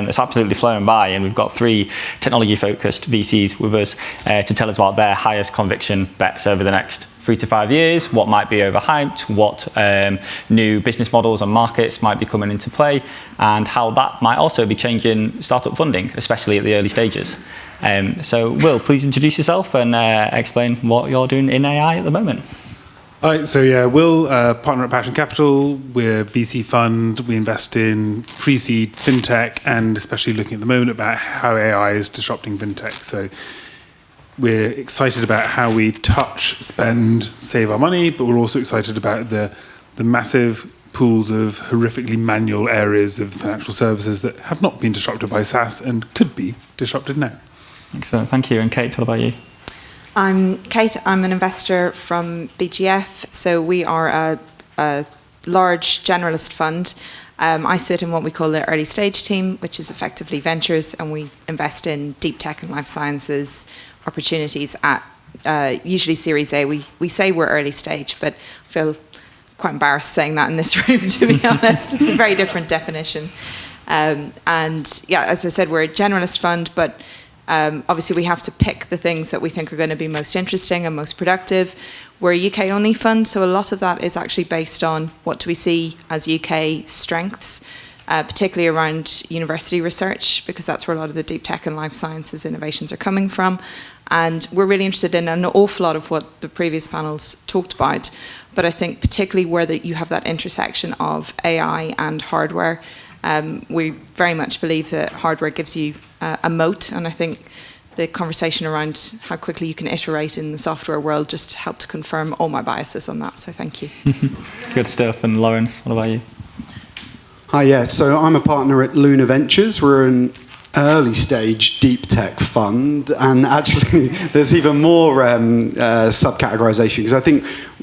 It's absolutely flown by, and we've got 3 technology-focused VCs with us to tell us about their highest conviction bets over the next 3 to 5 years, what might be overhyped, what new business models and markets might be coming into play, and how that might also be changing startup funding, especially at the early stages. So Will, please introduce yourself and explain what you're doing in AI at the moment. All right, so yeah, Will, partner at Passion Capital. We're a VC fund. We invest in pre-seed fintech, and especially looking at the moment about how AI is disrupting fintech. So we're excited about how we touch, spend, save our money, but we're also excited about the massive pools of horrifically manual areas of the financial services that have not been disrupted by SaaS and could be disrupted now. Excellent, thank you. And Kate, what about you? I'm Kate. I'm an investor from BGF. So we are a large generalist fund. I sit in what we call the early stage team, which is effectively ventures, and we invest in deep tech and life sciences opportunities at usually Series A. We say we're early stage, but I feel quite embarrassed saying that in this room, to be honest. It's a very different definition. And yeah, as I said, we're a generalist fund, but obviously we have to pick the things that we think are going to be most interesting and most productive. We're a UK-only fund, so a lot of that is actually based on what do we see as UK strengths, particularly around university research, because that's where a lot of the deep tech and life sciences innovations are coming from. And we're really interested in an awful lot of what the previous panels talked about, but I think particularly where you have that intersection of AI and hardware. We very much believe that hardware gives you a moat, and I think the conversation around how quickly you can iterate in the software world just helped to confirm all my biases on that, so thank you. Good stuff. And Lawrence, what about you? Hi, yeah, so I'm a partner at Luna Ventures. We're an early stage deep tech fund, and actually there's even more subcategorization, because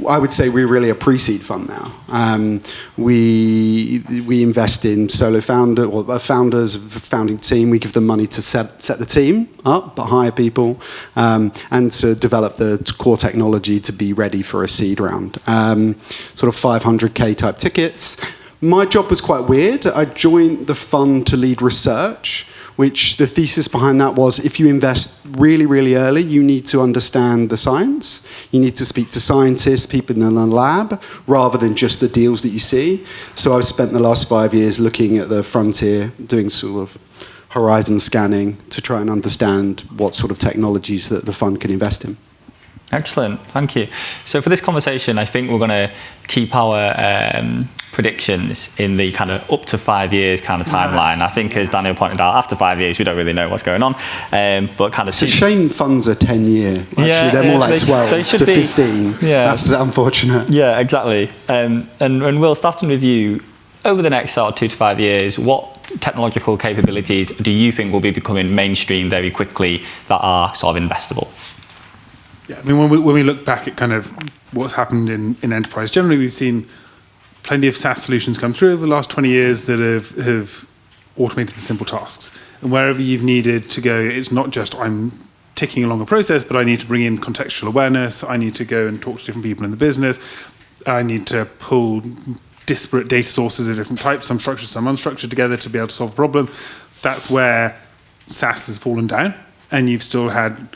I would say we're really a pre-seed fund now. We invest in solo founders, founding team. We give them money to set the team up, but hire people, and to develop the core technology to be ready for a seed round. Sort of 500K type tickets. My job was quite weird. I joined the fund to lead research, which the thesis behind that was if you invest really, really early, you need to understand the science. You need to speak to scientists, people in the lab, rather than just the deals that you see. So I've spent the last 5 years looking at the frontier, doing sort of horizon scanning to try and understand what sort of technologies that the fund can invest in. Excellent, thank you. So for this conversation, I think we're going to keep our predictions in the kind of up to 5 years kind of timeline. I think, as Daniel pointed out, after 5 years, we don't really know what's going on. But kind of it's a shame funds are 10-year. Actually, they're more like 12 to 15. Yeah. That's unfortunate. Yeah, exactly. And Will, starting with you, over the next sort of 2 to 5 years, what technological capabilities do you think will be becoming mainstream very quickly that are sort of investable? Yeah, I mean, when we look back at kind of what's happened in enterprise, generally we've seen plenty of SaaS solutions come through over the last 20 years that have automated the simple tasks. And wherever you've needed to go, it's not just I'm ticking along a process, but I need to bring in contextual awareness. I need to go and talk to different people in the business. I need to pull disparate data sources of different types, some structured, some unstructured, together to be able to solve a problem. That's where SaaS has fallen down, and you've still had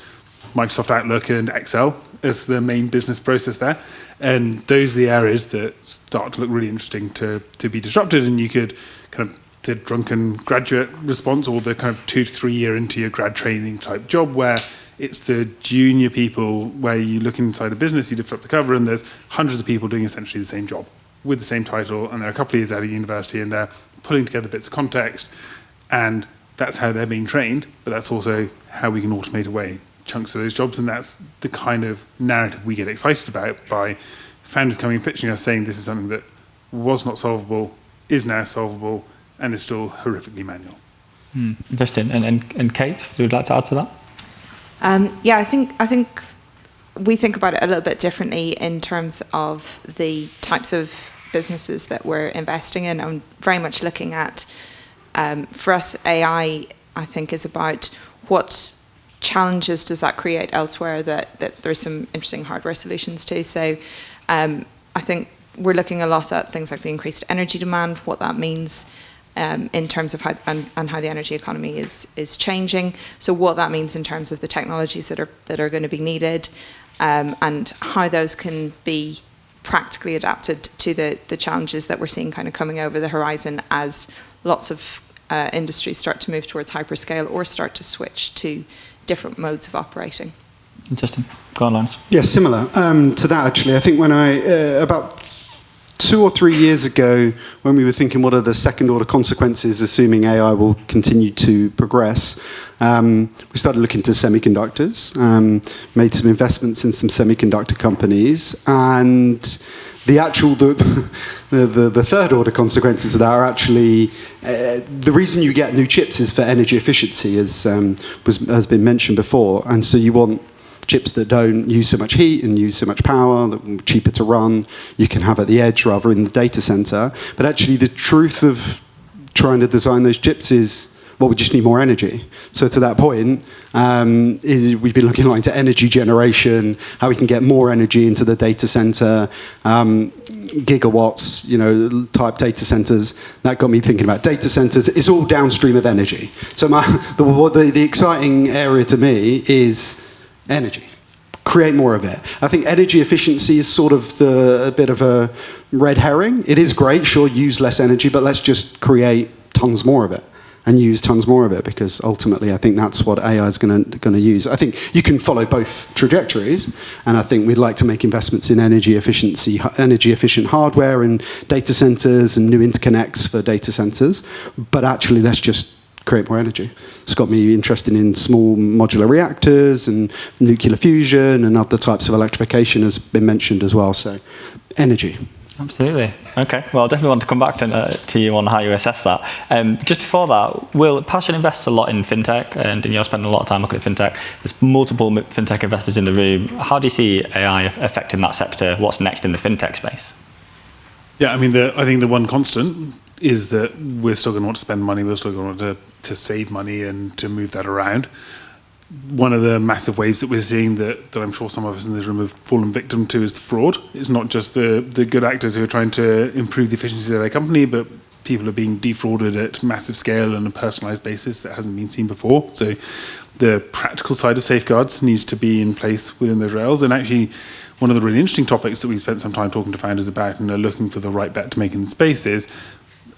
Microsoft Outlook and Excel as the main business process there. And those are the areas that start to look really interesting to be disrupted. And you could kind of the drunken graduate response, or the kind of 2 to 3 year into your grad training type job, where it's the junior people where you look inside a business, you lift up the cover, and there's hundreds of people doing essentially the same job with the same title, and they're a couple of years out of university, and they're pulling together bits of context, and that's how they're being trained, but that's also how we can automate away chunks of those jobs, and that's the kind of narrative we get excited about by founders coming and pitching us saying this is something that was not solvable, is now solvable, and is still horrifically manual. Interesting. And Kate, would you like to add to that? Yeah, I think we think about it a little bit differently in terms of the types of businesses that we're investing in. I'm very much looking at, for us, AI, I think, is about what challenges does that create elsewhere that there's some interesting hardware solutions to. So I think we're looking a lot at things like the increased energy demand, what that means in terms of how how the energy economy is changing. So what that means in terms of the technologies that are going to be needed, and how those can be practically adapted to the challenges that we're seeing kind of coming over the horizon as lots of industries start to move towards hyperscale or start to switch to different modes of operating. Interesting. Go on, Lance. Yeah, similar to that actually. I think when about 2 or 3 years ago, when we were thinking what are the second order consequences, assuming AI will continue to progress, we started looking to semiconductors, made some investments in some semiconductor companies, and the third order consequences of that are actually the reason you get new chips is for energy efficiency, as has been mentioned before, and so you want chips that don't use so much heat and use so much power, that are cheaper to run, you can have at the edge rather in the data center. But actually the truth of trying to design those chips is, well, we just need more energy. So to that point, we've been looking into energy generation, how we can get more energy into the data center, gigawatts, type data centers. That got me thinking about data centers. It's all downstream of energy. So the exciting area to me is energy. Create more of it. I think energy efficiency is sort of a bit of a red herring. It is great, sure, use less energy, but let's just create tons more of it and use tons more of it, because ultimately I think that's what AI is going to use. I think you can follow both trajectories, and I think we'd like to make investments in energy efficient hardware and data centers and new interconnects for data centers, but actually let's just create more energy. It's got me interested in small modular reactors and nuclear fusion and other types of electrification has been mentioned as well. So, energy. Absolutely. Okay. Well, I definitely want to come back to you on how you assess that. Just before that, Will, Passion invests a lot in fintech, and you're spending a lot of time looking at fintech. There's multiple fintech investors in the room. How do you see AI affecting that sector? What's next in the fintech space? Yeah, I mean, I think the one constant is that we're still going to want to spend money, we're still going to want to save money and to move that around. One of the massive waves that we're seeing that I'm sure some of us in this room have fallen victim to is the fraud. It's not just the good actors who are trying to improve the efficiency of their company, but people are being defrauded at massive scale on a personalized basis that hasn't been seen before. So the practical side of safeguards needs to be in place within those rails. And actually, one of the really interesting topics that we spent some time talking to founders about and are looking for the right bet to make in the space is,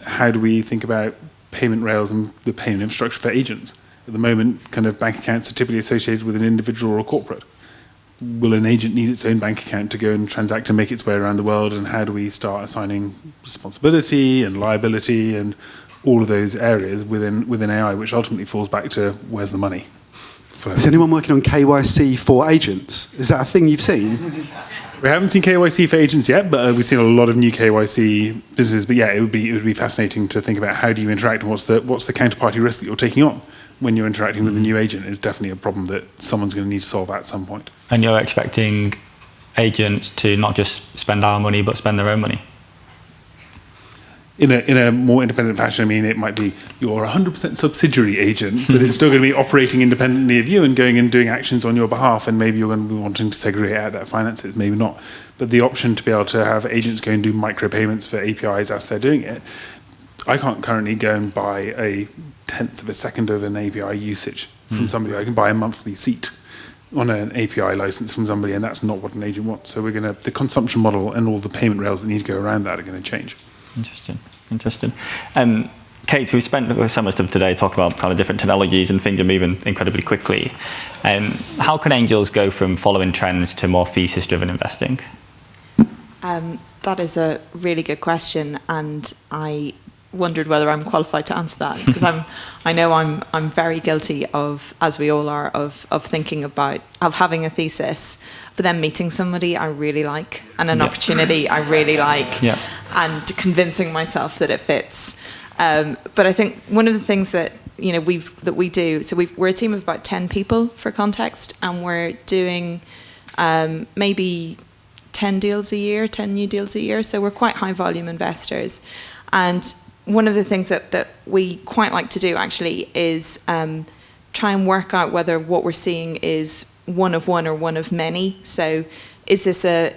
how do we think about payment rails and the payment infrastructure for agents? At the moment, kind of bank accounts are typically associated with an individual or a corporate. Will an agent need its own bank account to go and transact and make its way around the world? And how do we start assigning responsibility and liability and all of those areas within AI, which ultimately falls back to where's the money? Is anyone working on KYC for agents? Is that a thing you've seen? We haven't seen KYC for agents yet, but we've seen a lot of new KYC businesses. But yeah, it would be fascinating to think about how do you interact and what's the counterparty risk that you're taking on when you're interacting with a new agent. Is definitely a problem that someone's going to need to solve at some point. And you're expecting agents to not just spend our money, but spend their own money? In a more independent fashion, I mean, it might be you're a 100% subsidiary agent, but it's still going to be operating independently of you and going and doing actions on your behalf, and maybe you're going to be wanting to segregate out that finances, maybe not. But the option to be able to have agents go and do micropayments for APIs as they're doing it, I can't currently go and buy a tenth of a second of an API usage from somebody. I can buy a monthly seat on an API license from somebody, and that's not what an agent wants. So the consumption model and all the payment rails that need to go around that are going to change. Interesting. Kate, we've spent some of stuff today talking about kind of different technologies and things are moving incredibly quickly. How can angels go from following trends to more thesis-driven investing? That is a really good question, and I wondered whether I'm qualified to answer that, because I know I'm very guilty of, as we all are, of thinking about having a thesis, but then meeting somebody I really like and an opportunity I really like, and convincing myself that it fits. But I think one of the things that we do, so we're a team of about 10 people for context, and we're doing maybe 10 deals a year, 10 new deals a year. So we're quite high volume investors. And one of the things that we quite like to do actually is try and work out whether what we're seeing is one of one or one of many. So is this a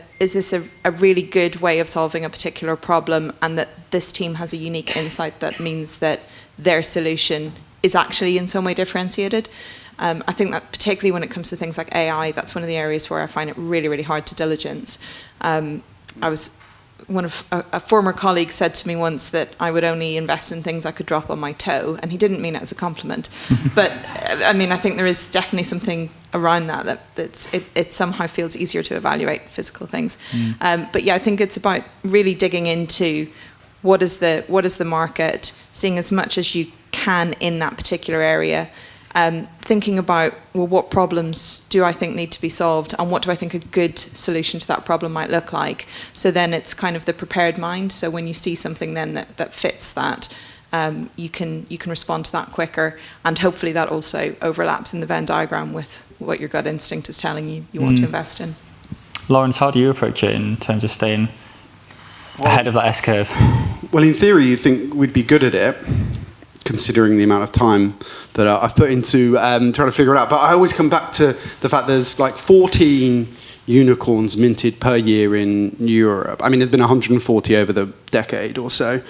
really good way of solving a particular problem, and that this team has a unique insight that means that their solution is actually in some way differentiated. I think that particularly when it comes to things like AI, that's one of the areas where I find it really, really hard to diligence. A former colleague said to me once that I would only invest in things I could drop on my toe, and he didn't mean it as a compliment. But I mean, I think there is definitely something around it somehow feels easier to evaluate physical things. But yeah, I think it's about really digging into what is the market, seeing as much as you can in that particular area. Thinking about, well, what problems do I think need to be solved, and what do I think a good solution to that problem might look like? So then it's kind of the prepared mind. So when you see something then that fits that, you can respond to that quicker, and hopefully that also overlaps in the Venn diagram with what your gut instinct is telling you want to invest in. Lawrence, how do you approach it in terms of staying ahead of that S-curve? Well, in theory, you think we'd be good at it, considering the amount of time that I've put into trying to figure it out. But I always come back to the fact there's like 14 unicorns minted per year in Europe. I mean, there's been 140 over the decade or so.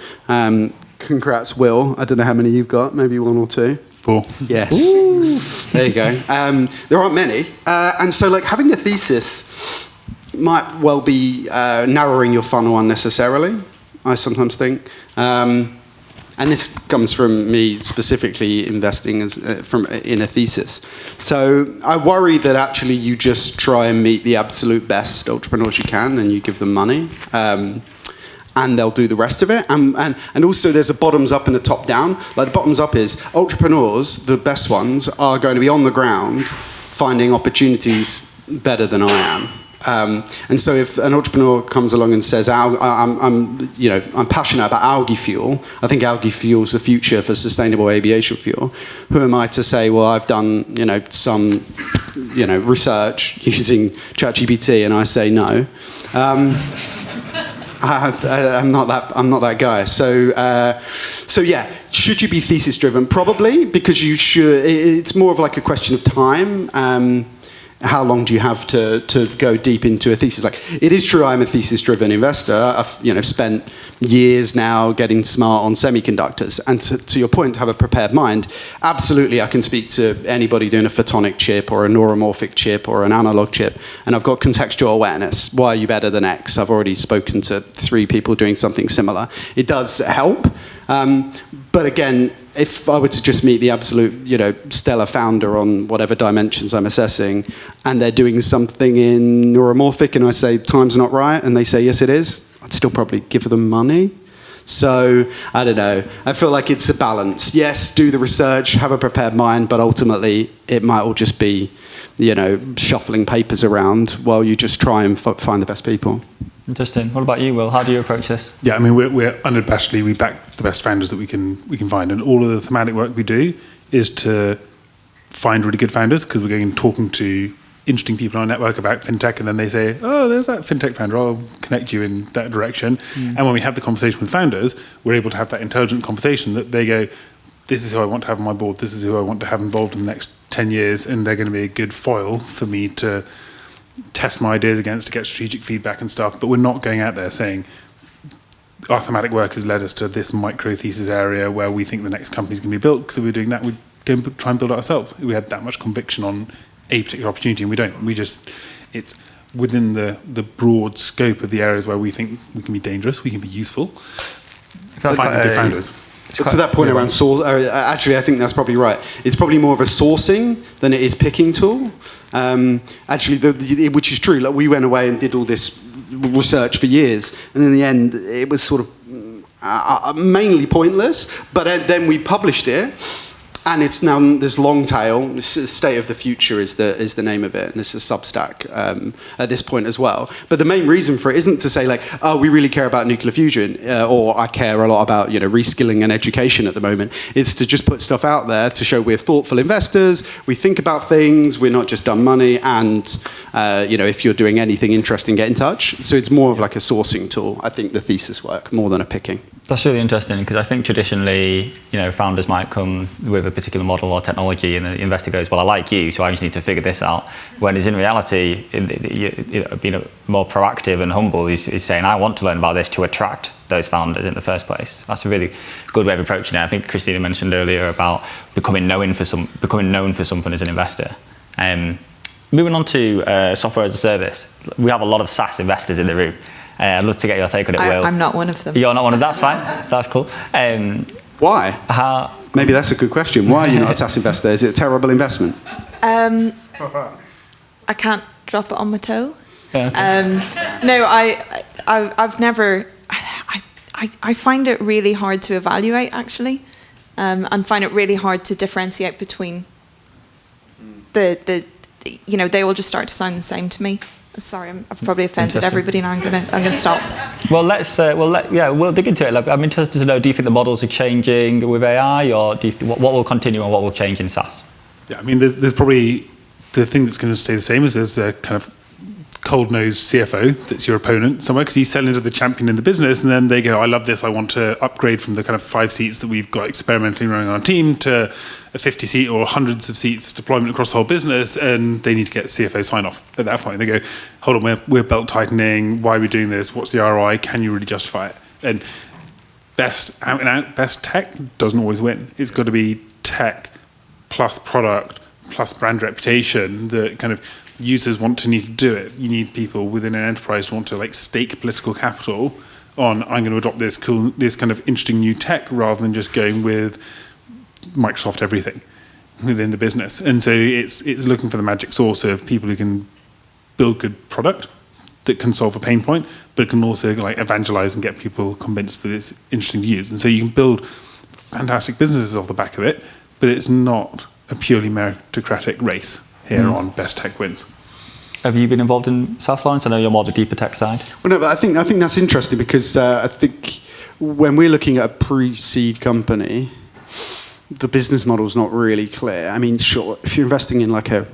Congrats, Will. I don't know how many you've got, maybe 1 or 2. 4. Yes. Ooh. There you go. There aren't many. And so like having a thesis might well be narrowing your funnel unnecessarily, I sometimes think. And this comes from me specifically investing in a thesis. So I worry that actually you just try and meet the absolute best entrepreneurs you can, and you give them money, and they'll do the rest of it. And also there's a bottoms up and a top down. Like the bottoms up is entrepreneurs, the best ones, are going to be on the ground finding opportunities better than I am. And so if an entrepreneur comes along and says, I'm passionate about algae fuel, I think algae fuel is the future for sustainable aviation fuel, who am I to say, well, I've done, some, research using ChatGPT, and I say no. I'm not that guy. So yeah, should you be thesis driven? Probably, because you should. It's more of like a question of time. How long do you have to go deep into a thesis? Like, it is true I'm a thesis-driven investor. I've spent years now getting smart on semiconductors. And to your point, have a prepared mind. Absolutely, I can speak to anybody doing a photonic chip or a neuromorphic chip or an analog chip, and I've got contextual awareness. Why are you better than X? I've already spoken to 3 people doing something similar. It does help. But again, if I were to just meet the absolute, stellar founder on whatever dimensions I'm assessing, and they're doing something in neuromorphic, and I say time's not right, and they say yes it is, I'd still probably give them money. So I don't know. I feel like it's a balance. Yes, do the research, have a prepared mind, but ultimately it might all just be, shuffling papers around while you just try and find the best people. Interesting. What about you, Will? How do you approach this? Yeah, I mean, we're unabashedly, we back the best founders that we can find, and all of the thematic work we do is to find really good founders, because we're going and talking to interesting people on our network about fintech, and then they say, oh, there's that fintech founder, I'll connect you in that direction. And when we have the conversation with founders, we're able to have that intelligent conversation that they go, this is who I want to have on my board, this is who I want to have involved in the next 10 years, and they're going to be a good foil for me to test my ideas against, to get strategic feedback and stuff. But we're not going out there saying our thematic work has led us to this micro thesis area where we think the next company's going to be built, because if we're doing that, we'd go and try and build it ourselves. We had that much conviction on a particular opportunity, and we don't. It's within the broad scope of the areas where we think we can be dangerous, we can be useful. Finding good founders. To that point around source, actually, I think that's probably right. It's probably more of a sourcing than it is picking tool. Actually, which is true. Like, we went away and did all this research for years, and in the end, it was sort of mainly pointless. But then we published it, and it's now this long tail. State of the Future is the name of it, and this is Substack at this point as well. But the main reason for it isn't to say like, oh, we really care about nuclear fusion, or I care a lot about reskilling and education at the moment. It's to just put stuff out there to show we're thoughtful investors. We think about things. We're not just dumb money. And if you're doing anything interesting, get in touch. So it's more of like a sourcing tool. I think the thesis work more than a picking. That's really interesting because I think traditionally, founders might come with a particular model or technology, and the investor goes, "Well, I like you, so I just need to figure this out." Whereas in reality, being more proactive and humble is saying, "I want to learn about this to attract those founders in the first place." That's a really good way of approaching it. I think Christina mentioned earlier about becoming known for something as an investor. Moving on to software as a service, we have a lot of SaaS investors in the room. I'd love to get your take on it, Will. I'm not one of them. You're not one of them? That's fine. That's cool. Why? Maybe that's a good question. Why are you not a SaaS investor? Is it a terrible investment? I can't drop it on my toe. Yeah. No, I've never. I find it really hard to evaluate, actually, and find it really hard to differentiate between the they all just start to sound the same to me. Sorry, I've probably offended everybody now. I'm gonna stop. Well, we'll dig into it. I'm interested to know, do you think the models are changing with AI, or what will continue and what will change in SaaS? Yeah, I mean, there's probably the thing that's going to stay the same is there's a kind of cold-nosed CFO that's your opponent somewhere because he's selling to the champion in the business, and then they go, "I love this. I want to upgrade from the kind of 5 seats that we've got experimentally running on our team to a 50-seat or hundreds of seats deployment across the whole business," and they need to get CFO sign-off. At that point, they go, "Hold on, we're belt tightening. Why are we doing this? What's the ROI? Can you really justify it?" And best out and out, best tech doesn't always win. It's got to be tech plus product plus brand reputation that kind of users want to need to do it. You need people within an enterprise to want to stake political capital on, "I'm going to adopt this kind of interesting new tech," rather than just going with Microsoft everything within the business. And so it's looking for the magic sauce of people who can build good product that can solve a pain point, but can also evangelize and get people convinced that it's interesting to use. And so you can build fantastic businesses off the back of it, but it's not a purely meritocratic race here on best tech wins. Have you been involved in SaaS, Lawrence? I know you're more the deeper tech side. Well, no, but I think that's interesting because I think when we're looking at a pre-seed company, the business model is not really clear. I mean, sure, if you're investing in a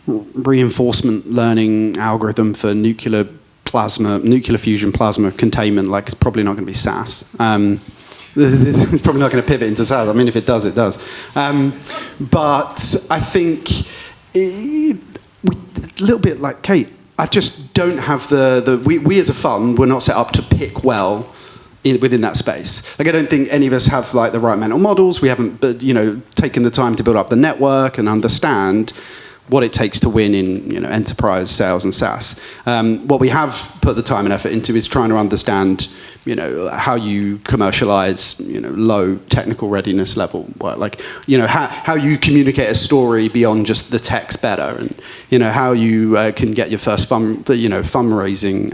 reinforcement learning algorithm for nuclear fusion plasma containment, it's probably not going to be SaaS. It's probably not going to pivot into SaaS. I mean, if it does, it does. But I think a little bit like Kate, I just don't have we as a fund, we're not set up to pick well within that space. I don't think any of us have the right mental models. We haven't, taken the time to build up the network and understand what it takes to win in enterprise sales and SaaS. What we have put the time and effort into is trying to understand how you commercialize low technical readiness level work, how you communicate a story beyond just the text better, and how you can get your first fundraising,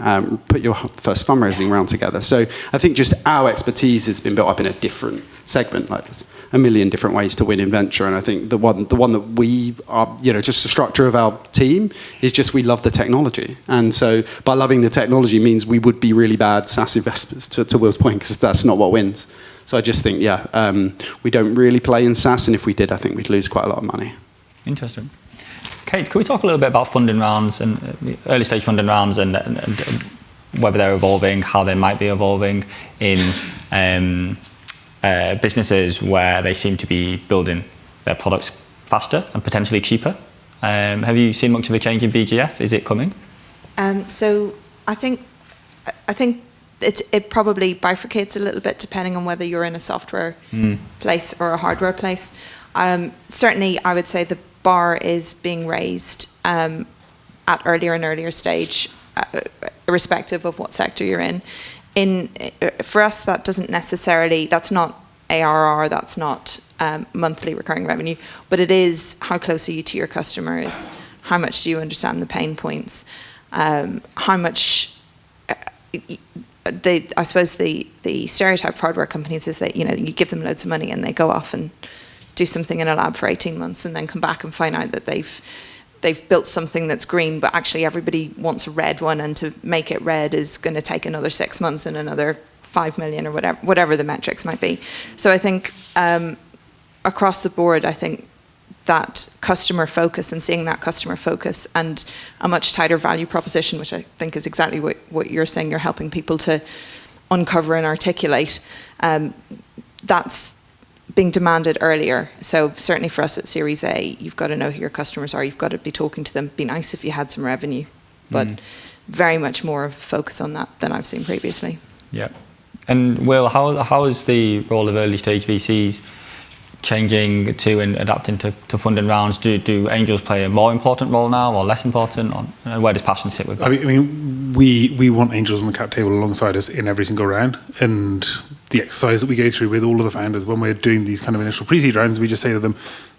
put your first fundraising round together. So I think just our expertise has been built up in a different segment. There's a million different ways to win in venture, and I think the one that we are, just the structure of our team is just we love the technology, and so by loving the technology means we would be really bad SaaS investors, to Will's point, because that's not what wins. So I just think, we don't really play in SaaS, and if we did, I think we'd lose quite a lot of money. Interesting. Kate, can we talk a little bit about funding rounds and early stage funding rounds and whether they're evolving, how they might be evolving in businesses where they seem to be building their products faster and potentially cheaper? Have you seen much of a change in BGF? Is it coming? So I think it probably bifurcates a little bit depending on whether you're in a software place or a hardware place. Certainly, I would say the bar is being raised at earlier and earlier stage, irrespective of what sector you're in. For us, that's not ARR, that's not monthly recurring revenue, but it is how close are you to your customers, how much do you understand the pain points, how much... I suppose the stereotype for hardware companies is that you give them loads of money and they go off and do something in a lab for 18 months and then come back and find out that they've built something that's green, but actually everybody wants a red one, and to make it red is going to take another 6 months and another 5 million or whatever the metrics might be. So I think across the board, I think that customer focus and seeing that customer focus and a much tighter value proposition, which I think is exactly what you're saying, you're helping people to uncover and articulate, That's being demanded earlier. So certainly for us at Series A, you've got to know who your customers are. You've got to be talking to them. Be nice if you had some revenue, but very much more of a focus on that than I've seen previously. Yeah. And Will, how is the role of early stage VCs changing to and adapting to funding rounds? Do angels play a more important role now or less important? Or where does passion sit with that? I mean, we want angels on the cap table alongside us in every single round. And the exercise that we go through with all of the founders when we're doing these kind of initial pre-seed rounds, we just say to them,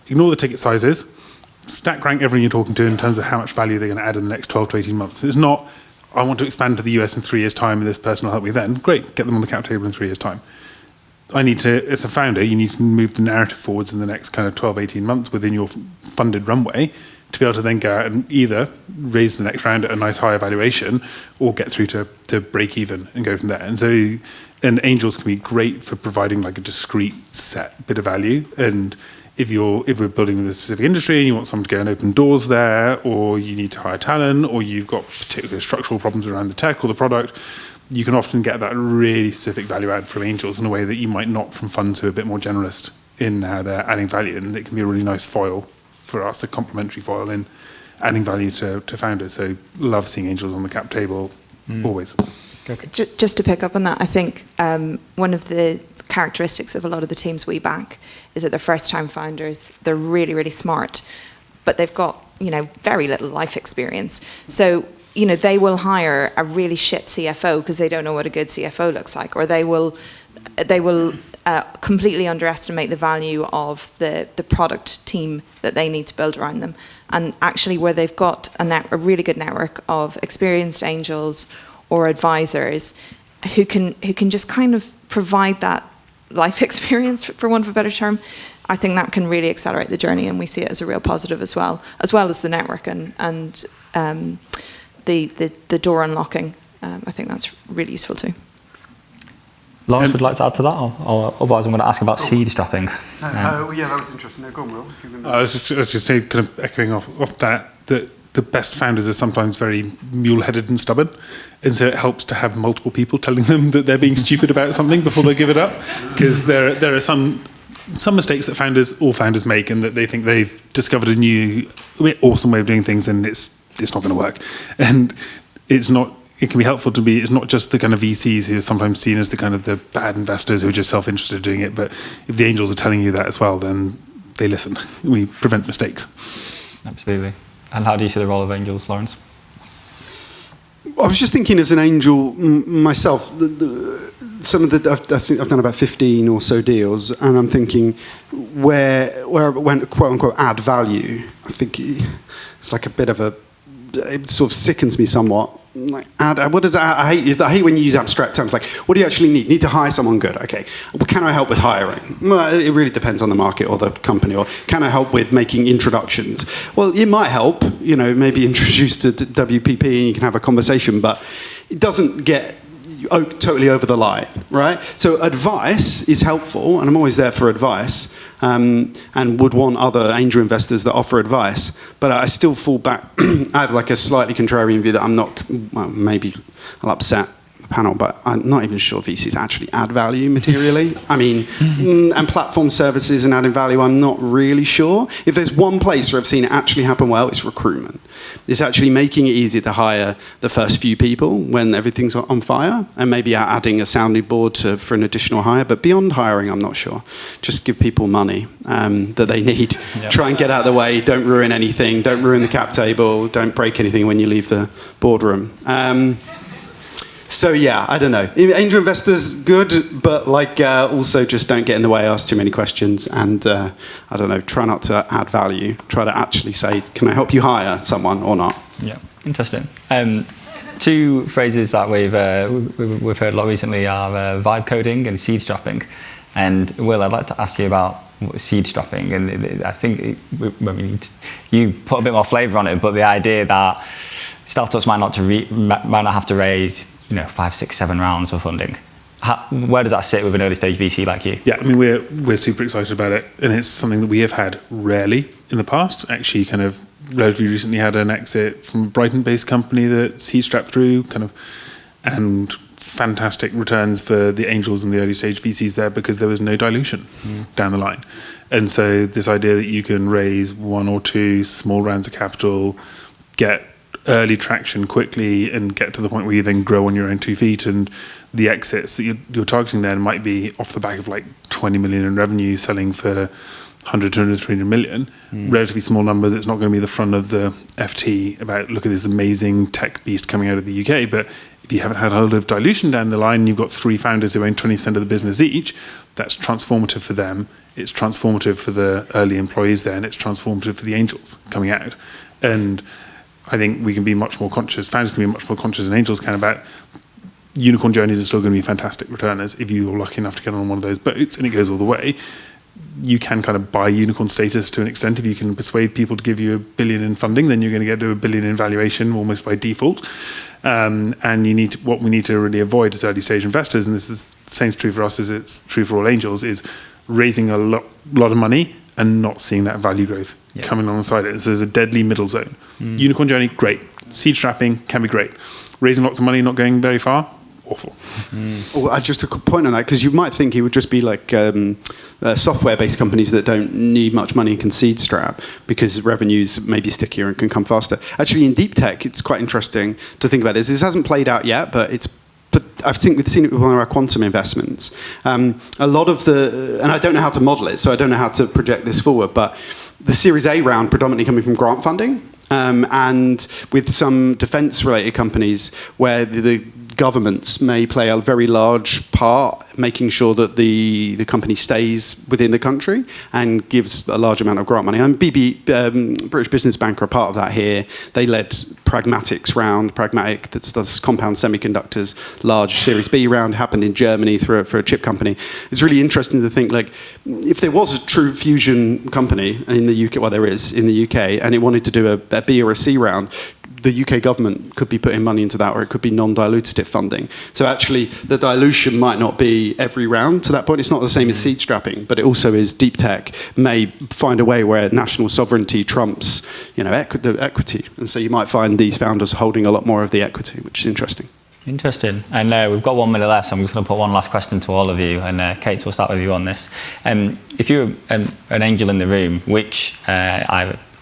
ignore the ticket sizes, stack rank everyone you're talking to in terms of how much value they're going to add in the next 12 to 18 months. It's not, I want to expand to the US in 3 years' time and this person will help me then. Great, get them on the cap table in 3 years' time. I need to, as a founder, you need to move the narrative forwards in the next kind of 12, 18 months within your funded runway to be able to then go out and either raise the next round at a nice higher valuation or get through to break even and go from there. And so, and angels can be great for providing like a discrete set bit of value. And if we're building with a specific industry and you want someone to go and open doors there, or you need to hire talent, or you've got particular structural problems around the tech or the product, you can often get that really specific value add from angels in a way that you might not from funds who are a bit more generalist in how they're adding value. And it can be a really nice foil for us, a complementary foil in adding value to founders. So love seeing angels on the cap table, always. Just to pick up on that, I think one of the characteristics of a lot of the teams we back is that they're first-time founders. They're really, really smart, but they've got, very little life experience. So they will hire a really shit CFO because they don't know what a good CFO looks like, or they will completely underestimate the value of the product team that they need to build around them. And actually, where they've got a really good network of experienced angels or advisors who can just kind of provide that life experience, for want of a better term, I think that can really accelerate the journey, and we see it as a real positive as well as the network and the door unlocking. I think that's really useful too. Lawrence would like to add to that, or otherwise I'm going to ask about seed strapping. Yeah, that was interesting. No, go on, Will. I was just saying, kind of echoing off that the best founders are sometimes very mule-headed and stubborn, and so it helps to have multiple people telling them that they're being stupid about something before they give it up, because there are some mistakes that all founders make, and that they think they've discovered a new awesome way of doing things, and it's not going to work, and it's not. It can be helpful to be. It's not just the kind of VCs who are sometimes seen as the kind of the bad investors who are just self-interested in doing it, but if the angels are telling you that as well, then they listen. We prevent mistakes. Absolutely. And how do you see the role of angels, Lawrence? I was just thinking, as an angel myself, some of I think I've done about 15 or so deals, and I'm thinking where I went, quote unquote, add value. I think it's like a bit of it sort of sickens me somewhat. Like what does that? I hate when you use abstract terms. Like, what do you actually need? Need to hire someone good? Okay. Well, can I help with hiring? Well, it really depends on the market or the company. Or can I help with making introductions? Well, it might help. Maybe introduce to WPP and you can have a conversation, but it doesn't get totally over the line, right? So advice is helpful, and I'm always there for advice, and would want other angel investors that offer advice. But I still fall back. I have like a slightly contrarian view that I'm not. Well, maybe I'll upset the panel, but I'm not even sure VCs actually add value materially. I mean, and platform services and adding value, I'm not really sure. If there's one place where I've seen it actually happen well, it's recruitment. It's actually making it easy to hire the first few people when everything's on fire, and maybe adding a sounding board for an additional hire. But beyond hiring, I'm not sure. Just give people money that they need. Yep. Try and get out of the way. Don't ruin anything. Don't ruin the cap table. Don't break anything when you leave the boardroom. So yeah, I don't know. Angel investors, good, but also just don't get in the way, ask too many questions, and I don't know, try not to add value. Try to actually say, can I help you hire someone or not? Yeah, interesting. Two phrases that we've heard a lot recently are vibe coding and seed strapping. And Will, I'd like to ask you about seed strapping, and I think you put a bit more flavour on it, but the idea that startups might not have to raise 5, 6, 7 rounds of funding. Where does that sit with an early stage VC like you? Yeah, I mean, we're super excited about it, and it's something that we have had rarely in the past. Actually, kind of relatively recently had an exit from a Brighton-based company that seed strapped through, and fantastic returns for the angels and the early stage VCs there because there was no dilution down the line. And so this idea that you can raise 1 or 2 small rounds of capital, get early traction quickly and get to the point where you then grow on your own 2 feet, and the exits that you're targeting then might be off the back of like 20 million in revenue selling for 100, 200, 300 million, relatively small numbers. It's not going to be the front of the FT about, look at this amazing tech beast coming out of the UK. But if you haven't had a lot of dilution down the line, you've got 3 founders who own 20% of the business each, that's transformative for them. It's transformative for the early employees there, and it's transformative for the angels coming out. And I think we can be much more conscious, founders can be much more conscious than angels can about unicorn journeys are still going to be fantastic returners if you're lucky enough to get on one of those boats and it goes all the way. You can kind of buy unicorn status to an extent. If you can persuade people to give you $1 billion in funding, then you're going to get to $1 billion in valuation almost by default. And what we need to really avoid as early stage investors, and this is the same true for us as it's true for all angels, is raising a lot of money and not seeing that value growth coming alongside it. So there's a deadly middle zone. Unicorn journey, great. Seed strapping can be great. Raising lots of money, not going very far, awful. Well, just a point on that, because you might think it would just be like software-based companies that don't need much money and can seed strap because revenues may be stickier and can come faster. Actually, in deep tech, it's quite interesting to think about this. This hasn't played out yet, but I think we've seen it with one of our quantum investments. A lot of and I don't know how to model it, so I don't know how to project this forward, but the Series A round predominantly coming from grant funding, and with some defense-related companies where the governments may play a very large part making sure that the company stays within the country and gives a large amount of grant money. And British Business Bank are a part of that here. They led Pragmatics round. Pragmatic, that does compound semiconductors, large Series B round, happened in Germany for a chip company. It's really interesting to think, like, if there was a true fusion company in the UK, well, there is in the UK, and it wanted to do a B or a C round, the UK government could be putting money into that, or it could be non-dilutive funding. So actually, the dilution might not be every round to that point. It's not the same as seed strapping, but it also is deep tech may find a way where national sovereignty trumps, the equity. And so you might find these founders holding a lot more of the equity, which is interesting. Interesting. And we've got 1 minute left, so I'm just going to put one last question to all of you. And Kate, we'll start with you on this. If you're an angel in the room, which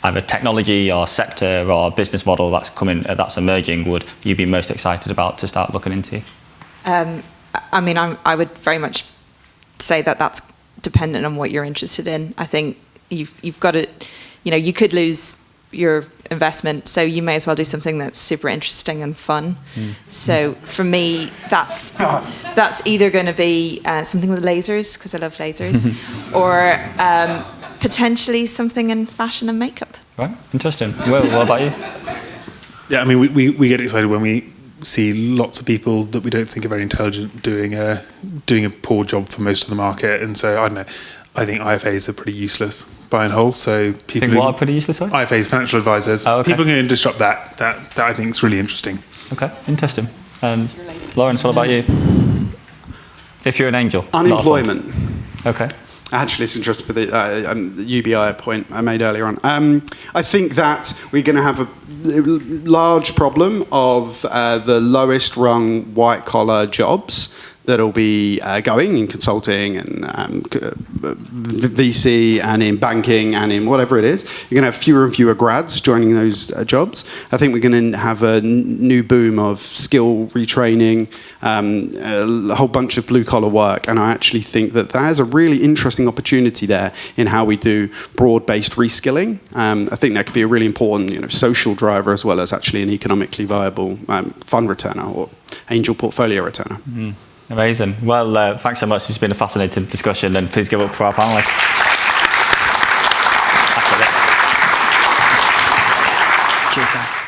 either technology or sector or business model that's emerging would you be most excited about to start looking into? I would very much say that that's dependent on what you're interested in. I think you've got to, you could lose your investment, so you may as well do something that's super interesting and fun. So for me, that's either going to be something with lasers, because I love lasers, or potentially something in fashion and makeup. Right, interesting. Will, what about you? Yeah, I mean, we get excited when we see lots of people that we don't think are very intelligent doing a poor job for most of the market, and so I don't know. I think IFAs are pretty useless by and whole. So people what are pretty useless? Sorry? IFAs, financial advisors. Oh, okay. People are going to disrupt that I think is really interesting. Okay, interesting. Lawrence, what about you? If you're an angel. Unemployment. Okay. Actually, it's interesting for the UBI point I made earlier on. I think that we're going to have a large problem of the lowest rung white-collar jobs that'll be going in consulting and VC and in banking and in whatever it is. You're going to have fewer and fewer grads joining those jobs. I think we're going to have a new boom of skill retraining, a whole bunch of blue-collar work, and I actually think that there's a really interesting opportunity there in how we do broad-based reskilling. I think that could be a really important social driver as well as actually an economically viable fund returner or angel portfolio returner. Mm. Amazing. Well, thanks so much. It's been a fascinating discussion, and please give up for our panelists. Cheers, guys.